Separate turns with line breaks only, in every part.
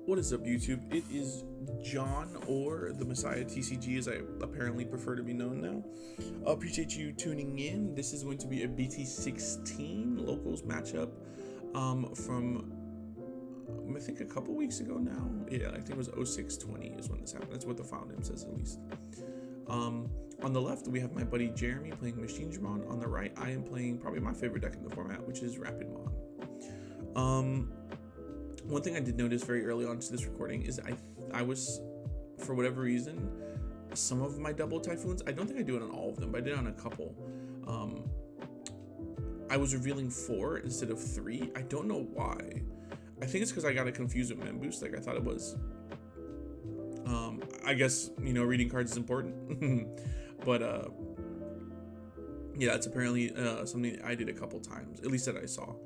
What is up, YouTube? It is John, or the Messiah TCG, as I apparently prefer to be known now. Appreciate you tuning in. This is going to be a BT16 locals matchup from I think a couple weeks ago now. Yeah, I think it was 0620 is when this happened. That's what the file name says, at least. On the left, we have my buddy Jeremy playing Machinedramon. On the right, I am playing probably my favorite deck in the format, which is Rapidmon. One thing I did notice very early on to this recording is I was, for whatever reason, some of my double Typhoons, I don't think I do it on all of them, but I did it on a couple. I was revealing 4 instead of 3. I don't know why. I think it's because I got it confused with Mem Boost. Like, I thought it was, I guess, you know, reading cards is important. But, yeah, it's apparently something I did a couple times, at least that I saw.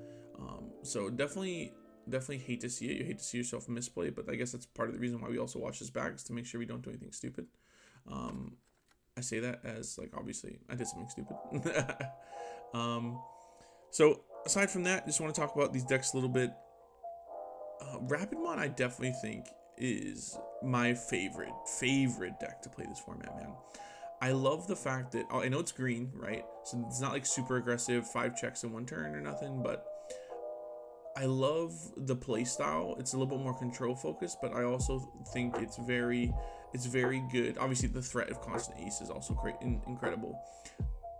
So definitely hate to see it. You hate to see yourself misplay, but I guess that's part of the reason why we also watch this back, is to make sure we don't do anything stupid. I say that as, like, obviously I did something stupid. So aside from that, just want to talk about these decks a little bit. Rapidmon, I definitely think, is my favorite deck to play this format, man. I love the fact that, I know it's green, right? So it's not like super aggressive, 5 checks in 1 turn or nothing, but I love the play style. It's a little bit more control focused, but I also think it's very good. Obviously, the threat of constant ace is also incredible,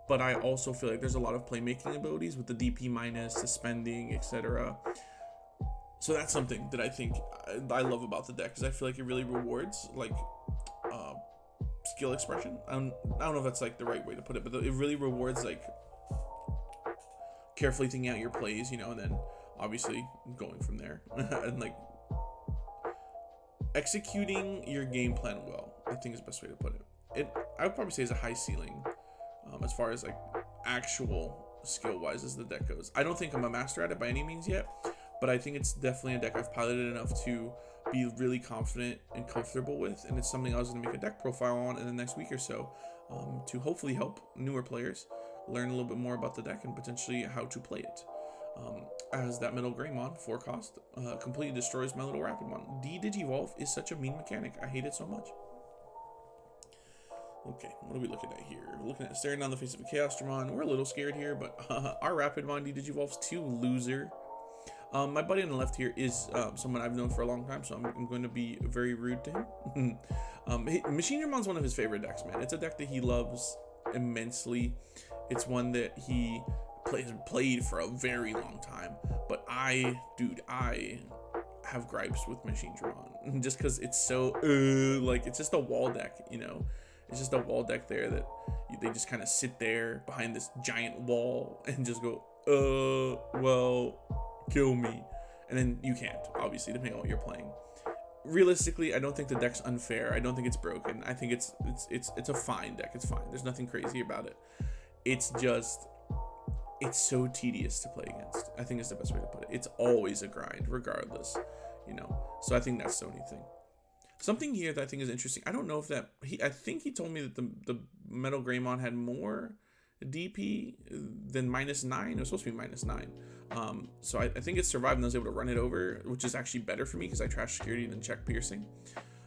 but I also feel like there's a lot of playmaking abilities with the DP minus, the spending, etc. So that's something that I think I love about the deck, because I feel like it really rewards, like, skill expression. I don't know if that's, like, the right way to put it, but it really rewards, like, carefully thinking out your plays, you know, and then obviously going from there and, like, executing your game plan well, I think is the best way to put it. I would probably say is a high ceiling as far as, like, actual skill wise as the deck goes. I don't think I'm a master at it by any means yet, but I think it's definitely a deck I've piloted enough to be really confident and comfortable with, and it's something I was going to make a deck profile on in the next week or so, to hopefully help newer players learn a little bit more about the deck and potentially how to play it. As that middle Greymon, 4 cost, completely destroys my little Rapidmon. Digivolve is such a mean mechanic. I hate it so much. Okay, what are we looking at here? We're looking at staring down the face of a Chaosdramon. We're a little scared here, but our Rapidmon Digivolves to loser. My buddy on the left here is someone I've known for a long time, so I'm going to be very rude to him. Machinedramon's one of his favorite decks, man. It's a deck that he loves immensely. It's one that he played for a very long time, but I have gripes with Machinedramon just because it's so like, it's just a wall deck, you know. It's just a wall deck there that they just kind of sit there behind this giant wall and just go, well, kill me, and then you can't, obviously, depending on what you're playing. Realistically, I don't think the deck's unfair. I don't think it's broken. I think it's a fine deck. It's fine. There's nothing crazy about it. It's just, it's so tedious to play against, I think is the best way to put it. It's always a grind, regardless, you know. So I think that's the only thing. Something here that I think is interesting, I don't know if that, I think he told me that the Metal Greymon had more DP than -9. It was supposed to be -9. So I think it survived and I was able to run it over, which is actually better for me because I trash security and then check piercing.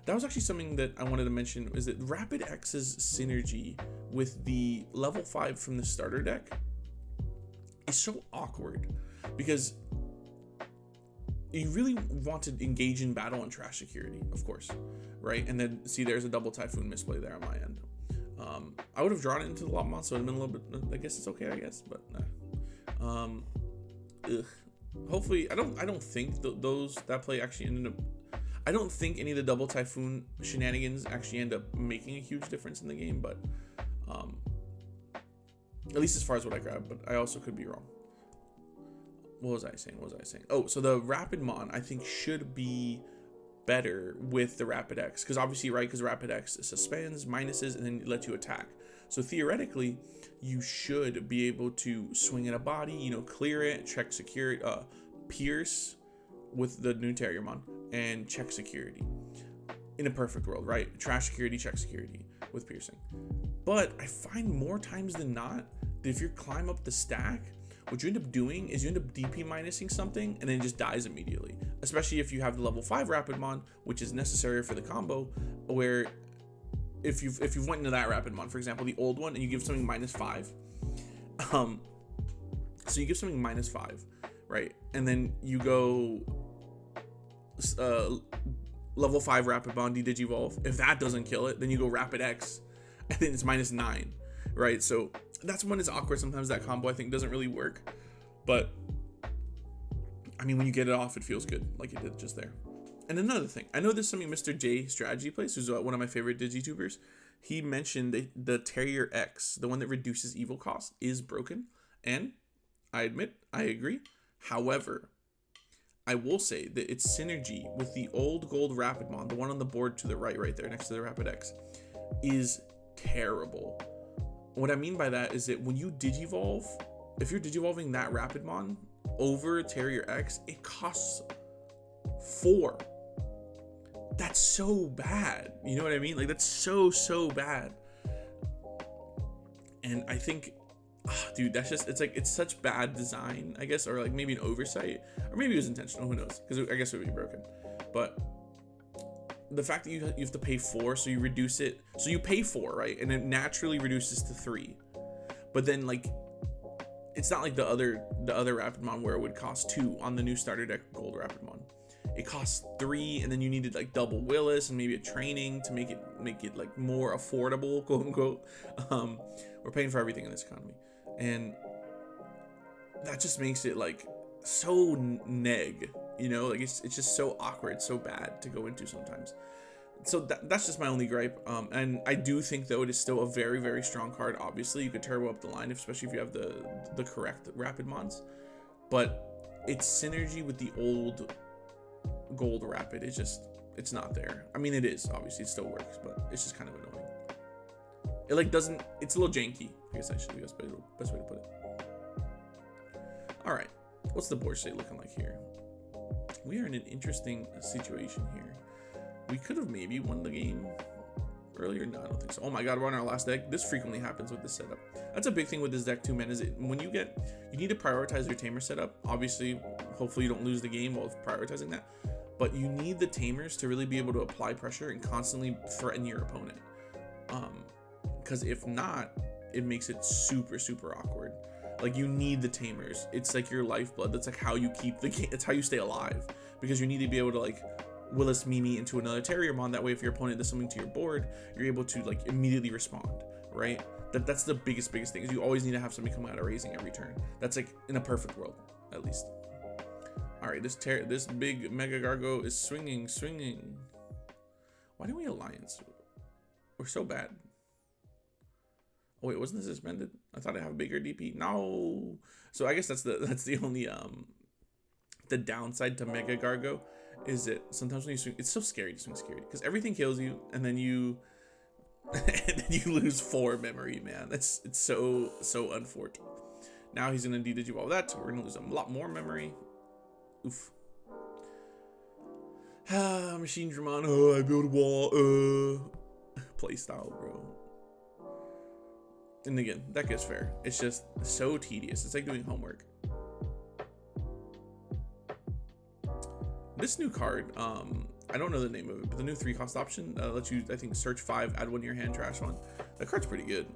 That was actually something that I wanted to mention, is that Rapid X's synergy with the level 5 from the starter deck is so awkward, because you really want to engage in battle and trash security, of course, right? And then see, there's a double Typhoon misplay there on my end. I would have drawn it into the lmaooooo, so it would have been a little bit, I guess it's okay, I guess, but hopefully, I don't think that play actually ended up, I don't think any of the double Typhoon shenanigans actually end up making a huge difference in the game, but at least as far as what I grabbed, but I also could be wrong. What was I saying? Oh, so the Rapidmon, I think, should be better with the Rapid X, because obviously, right, because Rapid X suspends, minuses, and then lets you attack. So theoretically, you should be able to swing at a body, you know, clear it, check security, pierce with the new Terriermon, and check security. In a perfect world, right? Trash security, check security with piercing. But I find more times than not that if you climb up the stack, what you end up doing is you end up DP minusing something and then it just dies immediately. especially if you have the level 5 Rapidmon, which is necessary for the combo, where if you've went into that Rapidmon, for example, the old one, and you give something -5, so you give something -5, right? And then you go level 5 Rapidmon, Digivolve. If that doesn't kill it, then you go Rapid X, and then it's -9, right? So that's when it's awkward. Sometimes that combo, I think, doesn't really work. But I mean, when you get it off, it feels good, like it did just there. And another thing, I know there's something Mr. J Strategy plays, who's one of my favorite DigiTubers. He mentioned the Terrier X, the one that reduces evil cost, is broken. And I admit, I agree. However, I will say that its synergy with the old gold Rapidmon, the one on the board to the right there next to the Rapid X, is terrible. What I mean by that is that when you Digivolve, if you're Digivolving that Rapidmon over Terrier X, it costs 4. That's so bad. You know what I mean? Like, that's so bad. And I think, dude, that's just, it's like, it's such bad design, I guess, or like maybe an oversight, or maybe it was intentional, who knows, because I guess it would be broken. But the fact that you have to pay 4, so you reduce it, so you pay 4, right, and it naturally reduces to 3, but then, like, it's not like the other Rapidmon where it would cost 2 on the new starter deck gold Rapidmon. It costs 3, and then you needed like double Willis and maybe a training to make it like more affordable, quote unquote. We're paying for everything in this economy, and that just makes it like so neg, you know, like it's just so awkward, so bad to go into sometimes. So that's just my only gripe. And I do think, though, it is still a very, very strong card. Obviously, you could turbo up the line, especially if you have the correct Rapidmons. But its synergy with the old gold Rapid is just, it's not there. I mean, it is, obviously, it still works, but it's just kind of annoying. It like doesn't, it's a little janky, I guess I should be the best way to put it. All right, what's the board state looking like here? We are in an interesting situation here. We could have maybe won the game earlier. No, I don't think so. Oh my god, we're on our last deck. This frequently happens with this setup. That's a big thing with this deck too, man, is it when you need to prioritize your tamer setup. Obviously, hopefully you don't lose the game while prioritizing that, but you need the tamers to really be able to apply pressure and constantly threaten your opponent, because if not, it makes it super awkward. Like, you need the tamers. It's like your lifeblood. That's like how you keep the game. That's how you stay alive, because you need to be able to like Willis Mimi into another Terriermon. That way, if your opponent does something to your board, you're able to like immediately respond, right? That's the biggest thing, is you always need to have somebody come out of raising every turn. That's like in a perfect world, at least. All right, this big Mega Gargo is swinging. Why didn't we alliance? We're so bad. Oh wait, wasn't this suspended? I thought I have a bigger DP. No. So I guess that's the only the downside to Mega Gargo, is that sometimes when you swing, it's so scary to swing scary, because everything kills you, and then you lose 4 memory, man. It's so unfortunate. Now he's gonna Digivolve that, so we're gonna lose a lot more memory. Oof. Machinedramon. Oh, I built a wall. Playstyle, bro. And again, that gets fair. It's just so tedious. It's like doing homework. This new card, I don't know the name of it, but the new 3-cost option lets you, I think, search 5, add 1 to your hand, trash 1. That card's pretty good.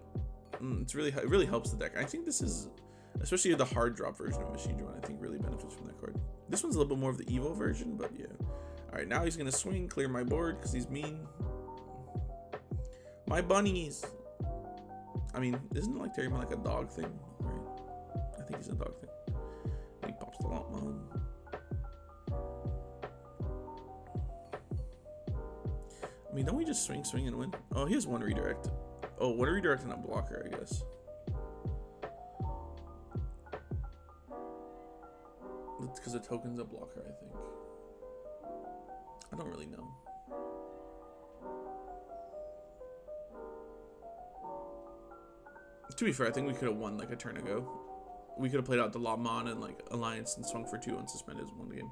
It really helps the deck. I think this is, especially the hard drop version of Machinedramon, I think really benefits from that card. This one's a little bit more of the Evo version, but yeah. All right, now he's gonna swing, clear my board because he's mean. My bunnies. I mean, isn't it like Terriermon like a dog thing, right? I think he's a dog thing. He pops the lmaooooo. I mean, don't we just swing and win? Oh, he has 1 redirect. Oh, 1 redirect and a blocker, I guess. That's because the token's a blocker, I think. I don't really know. To be fair, I think we could have won like a turn ago. We could have played out the lmaooooo and like alliance and swung for 2 unsuspended as one game.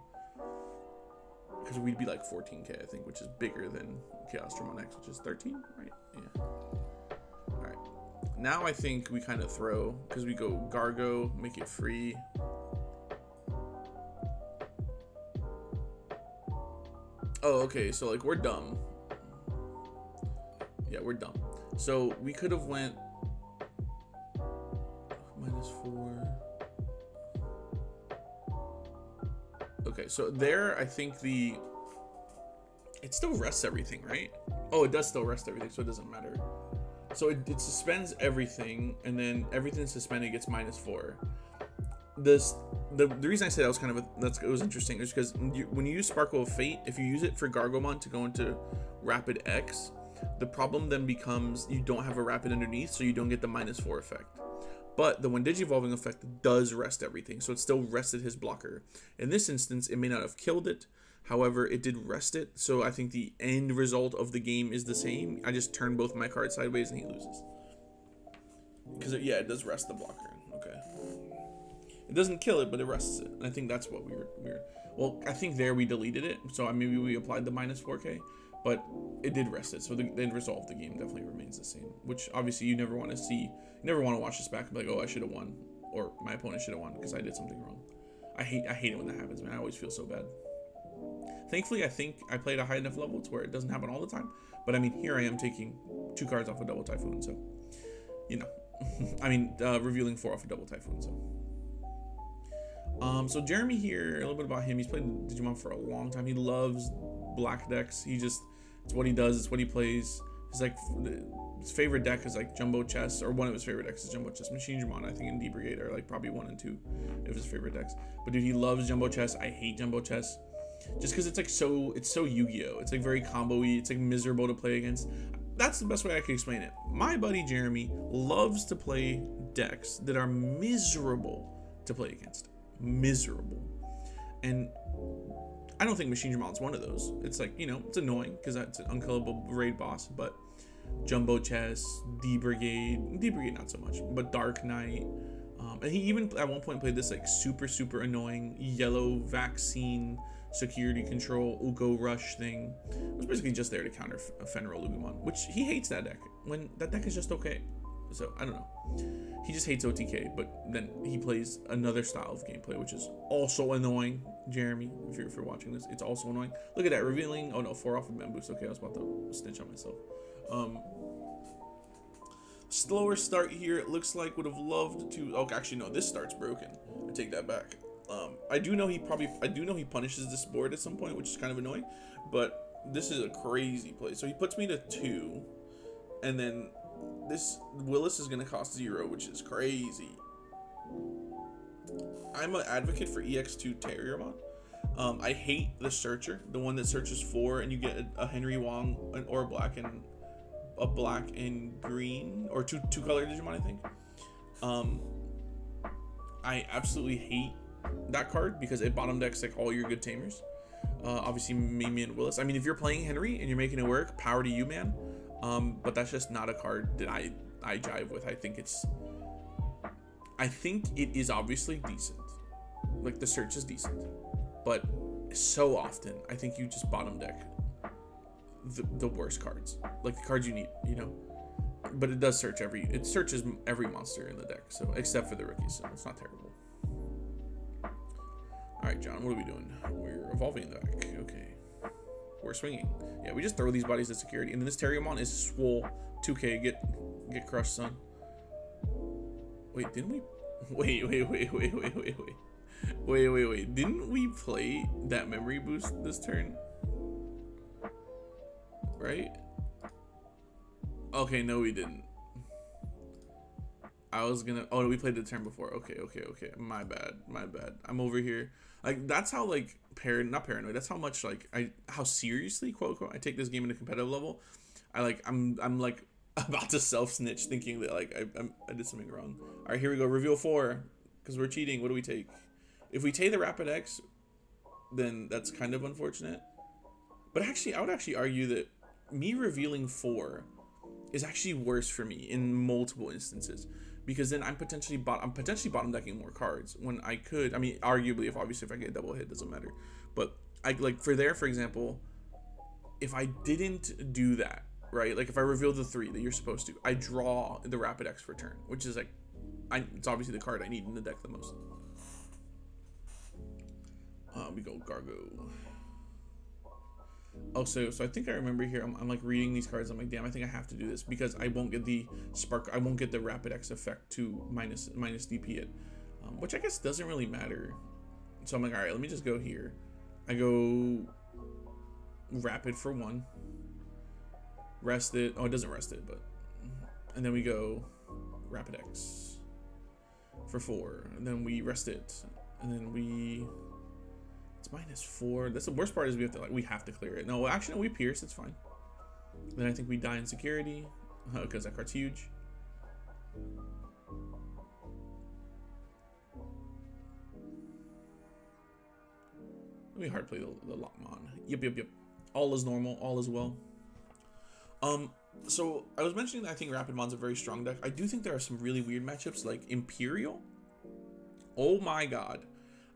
Because we'd be like 14k, I think, which is bigger than Chaosdramon X, which is 13, right? Yeah. All right. Now I think we kind of throw, because we go Gargo, make it free. Oh, okay. So like we're dumb. Yeah, we're dumb. So we could have went -4. Okay, so there I think it still rests everything, right? Oh, it does still rest everything, so it doesn't matter. So it suspends everything, and then everything suspended gets -4. The reason I said that was kind of it was interesting is because when you use Sparkle of Fate, if you use it for Gargomon to go into Rapid X, the problem then becomes you don't have a Rapid underneath, so you don't get the -4 effect. But the when Digivolving effect does rest everything, so it still rested his blocker. In this instance, it may not have killed it, however, it did rest it, so I think the end result of the game is the same. I just turn both my cards sideways and he loses. Because, yeah, it does rest the blocker. Okay. It doesn't kill it, but it rests it. And I think that's what we were. Well, I think there we deleted it, so maybe we applied the -4K, but it did rest it. So the end result of the game definitely remains the same. Which obviously you never want to see. You never want to watch this back and be like, oh, I should have won, or my opponent should have won because I did something wrong. I hate it when that happens, man. I always feel so bad. Thankfully, I think I played a high enough level to where it doesn't happen all the time. But I mean, here I am taking 2 cards off a double Typhoon, so you know. I mean, revealing 4 off a double Typhoon, so. So Jeremy here, a little bit about him. He's played Digimon for a long time. He loves black decks. It's what he does. It's what he plays. He's like, his favorite deck is like Jumbo Chess, or one of his favorite decks is Jumbo Chess. Machinedramon, I think, and D Brigade are like probably 1 and 2 of his favorite decks. But dude, he loves Jumbo Chess. I hate Jumbo Chess, just because it's like it's so Yu-Gi-Oh. It's like very combo-y. It's like miserable to play against. That's the best way I can explain it. My buddy Jeremy loves to play decks that are miserable to play against. Miserable. And I don't think Machinedramon's one of those. It's like, you know, it's annoying because it's an unkillable raid boss, but Jumbo Chess, D Brigade not so much, but Dark Knight, and he even at one point played this like super annoying yellow vaccine security control Uko Rush thing. It was basically just there to counter Fenrir Lugumon, which he hates that deck, when that deck is just okay. So I don't know, he just hates OTK, but then he plays another style of gameplay which is also annoying. Jeremy, if you're watching this, it's also annoying. Look at that, revealing, oh no, 4 off of boost. Okay, I was about to snitch on myself. Slower start here, it looks like. Would have loved to, oh actually no, this start's broken, I take that back. I do know he punishes this board at some point, which is kind of annoying, but this is a crazy play. So he puts me to 2, and then this Willis is going to cost 0, which is crazy. I'm an advocate for EX2 Terriermon. I hate the searcher, the one that searches 4 and you get a Henry Wong or a black and green, or two color Digimon, I think. I absolutely hate that card because it bottom decks like all your good tamers. Obviously Mimi and Willis. I mean, if you're playing Henry and you're making it work, power to you, man. But that's just not a card that I jive with. I think it is obviously decent. Like the search is decent, but so often I think you just bottom deck the worst cards, like the cards you need, you know. But it does it searches every monster in the deck, so except for the rookies, so it's not terrible. All right, John, what are we doing? We're evolving the deck. Okay. We're swinging. Yeah, we just throw these bodies at security. And then this Terriermon is swole. 2K, get crushed, son. Wait, didn't we? Wait. Didn't we play that memory boost this turn? Right? Okay, no, we didn't. I was gonna. Oh, we played the turn before. Okay. My bad. I'm over here. Like, that's how, like, not paranoid. That's how much, like, how seriously, quote unquote, I take this game into competitive level. I'm like about to self snitch, thinking that like I did something wrong. All right, here we go. Reveal 4, because we're cheating. What do we take? If we take the Rapid X, then that's kind of unfortunate. But actually, I would actually argue that me revealing 4 is actually worse for me in multiple instances, because then I'm potentially bottom decking more cards when I could. I mean, arguably, if I get a double hit, doesn't matter. But for example, if I didn't do that, right? Like if I reveal the 3 that you're supposed to, I draw the Rapid X for turn, which is like, it's obviously the card I need in the deck the most. We go Gargo. Oh, so I think I remember here. I'm like reading these cards. I'm like, damn, I think I have to do this because I won't get the spark. I won't get the Rapid X effect to minus DP it, which I guess doesn't really matter. So I'm like, all right, let me just go here. I go Rapid for 1. Rest it. Oh, it doesn't rest it, but and then we go Rapid X for 4, and then we rest it, and then it's -4. That's the worst part is we have to clear it. No, actually, no, we pierce. It's fine. Then I think we die in security because that card's huge. Let me hard play the Lockmon. Yep. All is normal. All is well. So I was mentioning that I think Rapidmon's a very strong deck. I do think there are some really weird matchups like Imperial. Oh my god,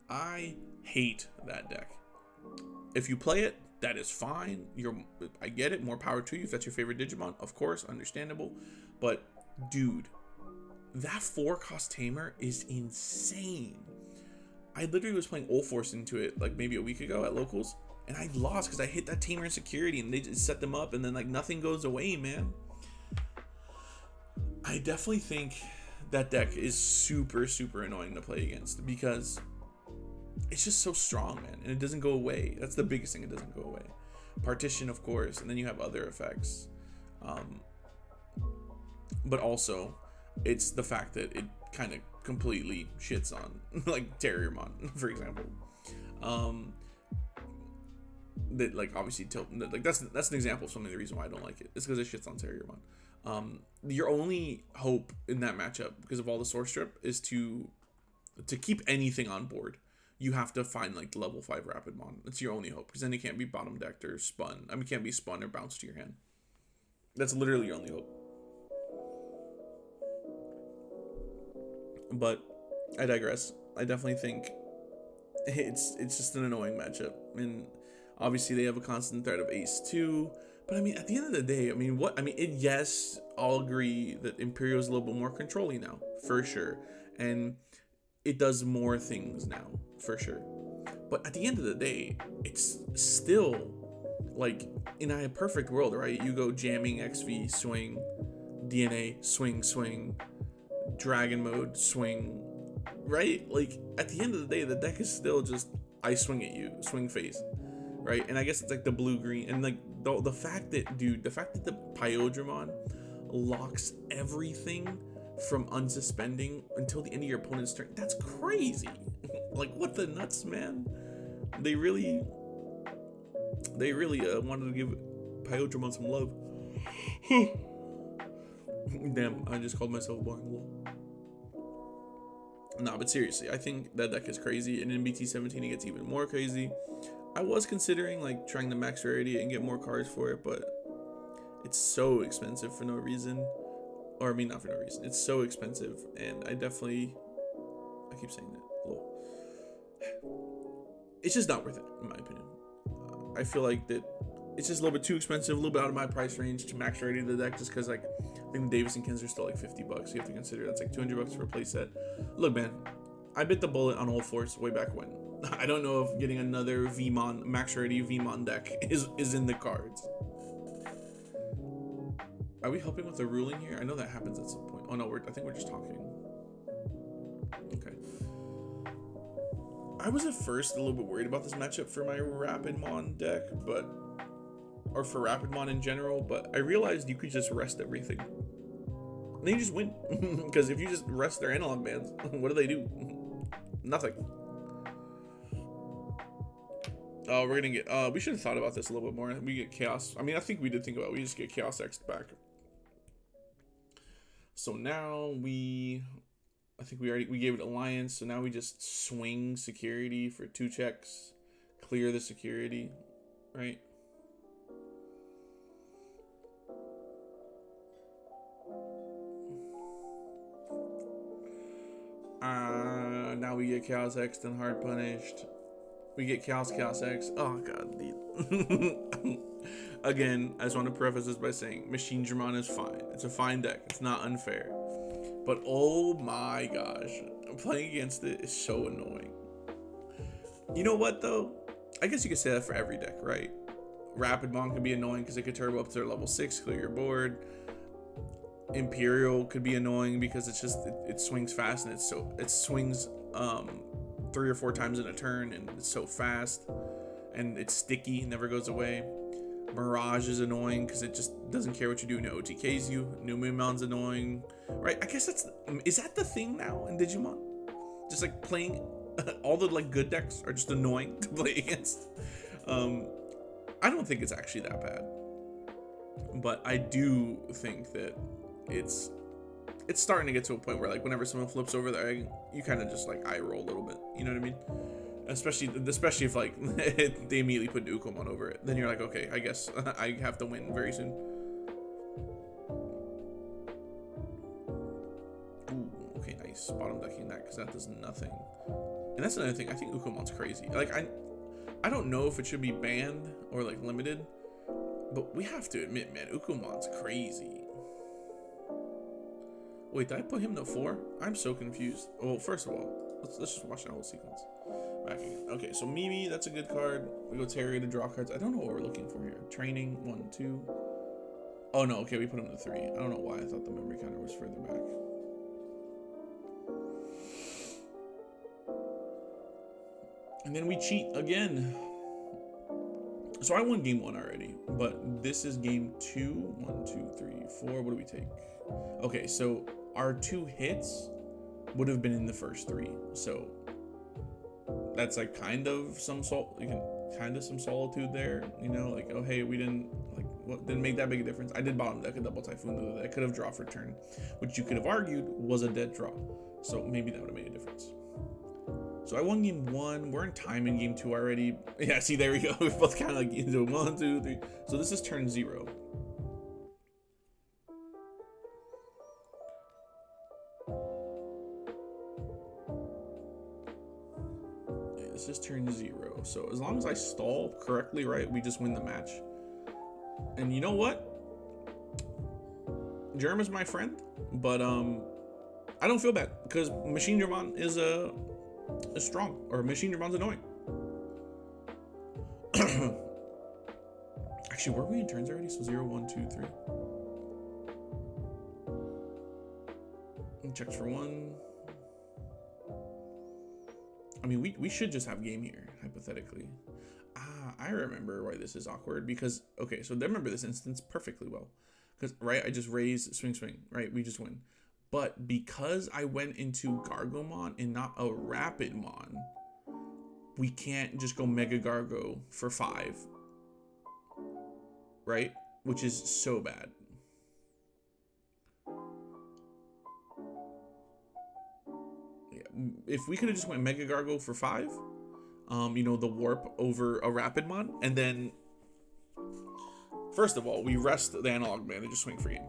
I hate that deck. If you play it, that is fine. I get it. More power to you if that's your favorite Digimon, of course, understandable. But dude, that 4-cost tamer is insane. I literally was playing Old Force into it like maybe a week ago at locals, and I lost because I hit that tamer in security and they just set them up and then like nothing goes away, man. I definitely think that deck is super annoying to play against because it's just so strong, man, and it doesn't go away. That's the biggest thing, it doesn't go away. Partition, of course, and then you have other effects. But also, it's the fact that it kind of completely shits on like Terriermon, for example. That like obviously like that's an example of some of the reason why I don't like it. It's because it shits on Terriermon. Your only hope in that matchup, because of all the source strip, is to keep anything on board. You have to find like the level 5 Rapidmon. That's your only hope, because then it can't be bottom decked or spun. I mean, it can't be spun or bounced to your hand. That's literally your only hope. But I digress. I definitely think it's just an annoying matchup, and obviously they have a constant threat of ace 2. But I mean, at the end of the day, I mean, yes, I'll agree that Imperial is a little bit more controlling now, for sure, and it does more things now, for sure. But at the end of the day, it's still like in a perfect world, right? You go jamming, XV, swing, DNA, swing, dragon mode, swing, right? Like at the end of the day, the deck is still just I swing at you, swing face, right? And I guess it's like the blue green, and like the fact that the Machinedramon locks everything from unsuspending until the end of your opponent's turn, that's crazy. Like what the nuts, man. They really wanted to give Machinedramon some love. Damn, I just called myself boring. Nah, but seriously, I think that deck is crazy, and in BT17 it gets even more crazy. I was considering like trying to max rarity and get more cards for it, but it's so expensive for no reason. Or I mean, not for no reason. It's so expensive, and I keep saying that. It's just not worth it, in my opinion. I feel like that it's just a little bit too expensive, a little bit out of my price range to max rarity the deck, just because like I think the Davis and Kins are still like $50. You have to consider that's like $200 for a playset. Look, man, I bit the bullet on Old Force way back when. I don't know if getting another VMon max rarity VMon deck is in the cards. Are we helping with the ruling here? I know that happens at some point. Oh no, I think we're just talking. Okay. I was at first a little bit worried about this matchup for my Rapidmon deck, or for Rapidmon in general, but I realized you could just rest everything. And then you just win. Because if you just rest their analog bands, what do? Nothing. Oh, we're gonna get, we should have thought about this a little bit more. We get Chaos. I mean, I think we did think about it. We just get Chaos X back. So now I think we gave it Alliance, so now we just swing security for 2 checks, clear the security, right? Now we get Chaos X, then hard punished. We get Chaos X. Oh god, dude. Again, I just want to preface this by saying Machinedramon is fine. It's a fine deck. It's not unfair. But oh my gosh, playing against it is so annoying. You know what though? I guess you could say that for every deck, right? Rapidmon could be annoying because it could turbo up to their level 6, clear your board. Imperial could be annoying because it's just it swings fast, and it swings 3 or 4 times in a turn, and it's so fast, and it's sticky, never goes away. Mirage is annoying because it just doesn't care what you do, and it OTKs you. Numimon's annoying, right? I guess is that the thing now in Digimon? Just like playing all the like good decks are just annoying to play against. I don't think it's actually that bad, but I do think that it's starting to get to a point where like whenever someone flips over their egg, you kind of just like eye roll a little bit. You know what I mean? Especially if like they immediately put Ukomon over it, then you're like, okay, I guess I have to win very soon. Ooh, okay, nice. Bottom decking that because that does nothing. And that's another thing. I think Ukomon's crazy. Like I don't know if it should be banned or like limited, but we have to admit, man, Ukomon's crazy. Wait, did I put him to 4? I'm so confused. Well, first of all, let's just watch that whole sequence. Back again. Okay, so Mimi, that's a good card. We go Terry to draw cards. I don't know what we're looking for here. Training, 1, 2. Oh no, okay, we put him to 3. I don't know why I thought the memory counter was further back. And then we cheat again. So I won game 1 already, but this is game 2. 1, 2, 3, 4. What do we take? Okay, so our 2 hits would have been in the first 3. So that's like kind of some some solitude there, you know, like, oh hey, we didn't make that big a difference. I did bottom deck a double Typhoon that I could have draw for turn, which you could have argued was a dead draw. So maybe that would have made a difference. So I won game 1. We're in time in game 2 already. Yeah, see, there we go. We're both kind of like into 1, 2, 3. So this is turn 0. Yeah, this is turn 0. So as long as I stall correctly, right, we just win the match. And you know what? Germ is my friend, but I don't feel bad because Machinedramon is strong, or Machinedramon's annoying. Actually, were we in turns already? So 0, 1, 2, 3. Checks for 1. I mean, we should just have game here, hypothetically. I remember why this is awkward because, okay, so I remember this instance perfectly well. Because, right, I just raise, swing, right? We just win. But because I went into Gargomon and not a Rapidmon, we can't just go Mega Gargo for 5. Right? Which is so bad. Yeah. If we could have just went Mega Gargo for 5, you know, the warp over a Rapidmon, and then, first of all, we rest the analog man and just swing for game.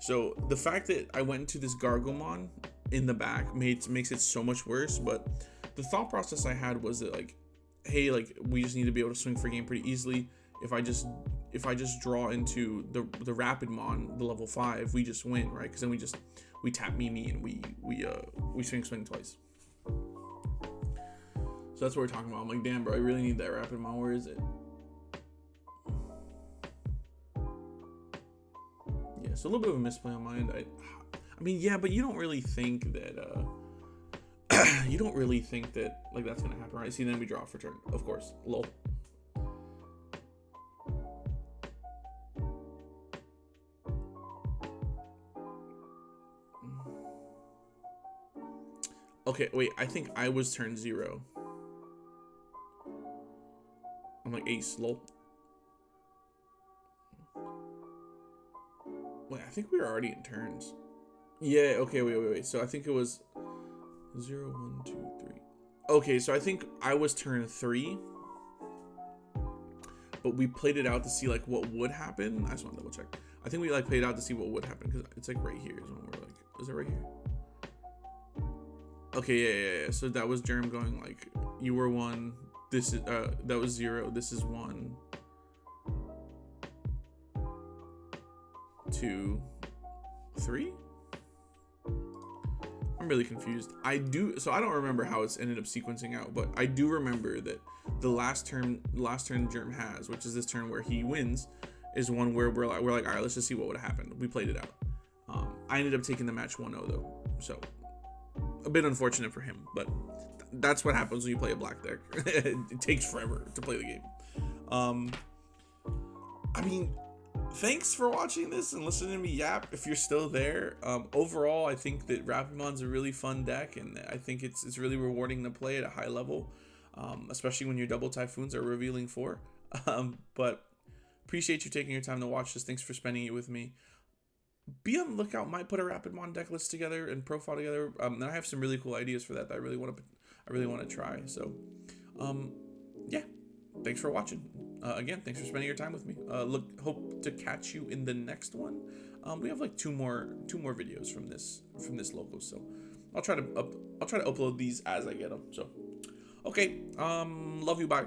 So the fact that I went into this Gargomon in the back makes it so much worse. But the thought process I had was that, like, hey, like, we just need to be able to swing for game pretty easily. If I just draw into the Rapidmon, the level 5, we just win, right? Because then we tap Mimi and we swing twice. So that's what we're talking about. I'm like, damn, bro, I really need that Rapidmon. Where is it? Yeah, so a little bit of a misplay on my end. I mean, yeah, but you don't really think that like that's gonna happen, right? See, then we draw for turn, of course. Lol. Okay, wait, I think I was turn 0. I'm like, ace, lol. Wait, I think we were already in turns. Yeah, okay, wait. So I think it was 0, 1, 2, 3. Okay, so I think I was turn 3. But we played it out to see like what would happen. I just want to double check. I think we like played out to see what would happen because it's like right here is when we're like, is it right here? Okay, yeah. So that was Germ going like, you were 1. This is that was 0. This is 1, 2, 3. I'm really confused. So I don't remember how it's ended up sequencing out, but I do remember that the last turn Germ has, which is this turn where he wins, is one where we're like, all right, let's just see what would have happened. We played it out. I ended up taking the match 1-0 though, so a bit unfortunate for him, but that's what happens when you play a black deck. It takes forever to play the game. I mean, thanks for watching this and listening to me yap. If you're still there, overall, I think that Rapidmon's a really fun deck, and I think it's really rewarding to play at a high level, especially when your double Typhoons are revealing 4. But appreciate you taking your time to watch this. Thanks for spending it with me. Be on the lookout. Might put a Rapidmon deck list together and profile together. And I have some really cool ideas for that I really want to try. So, yeah. Thanks for watching. Again, thanks for spending your time with me. Hope to catch you in the next one. We have like two more videos from this logo, so I'll try to upload these as I get them. So, okay. Love you. Bye.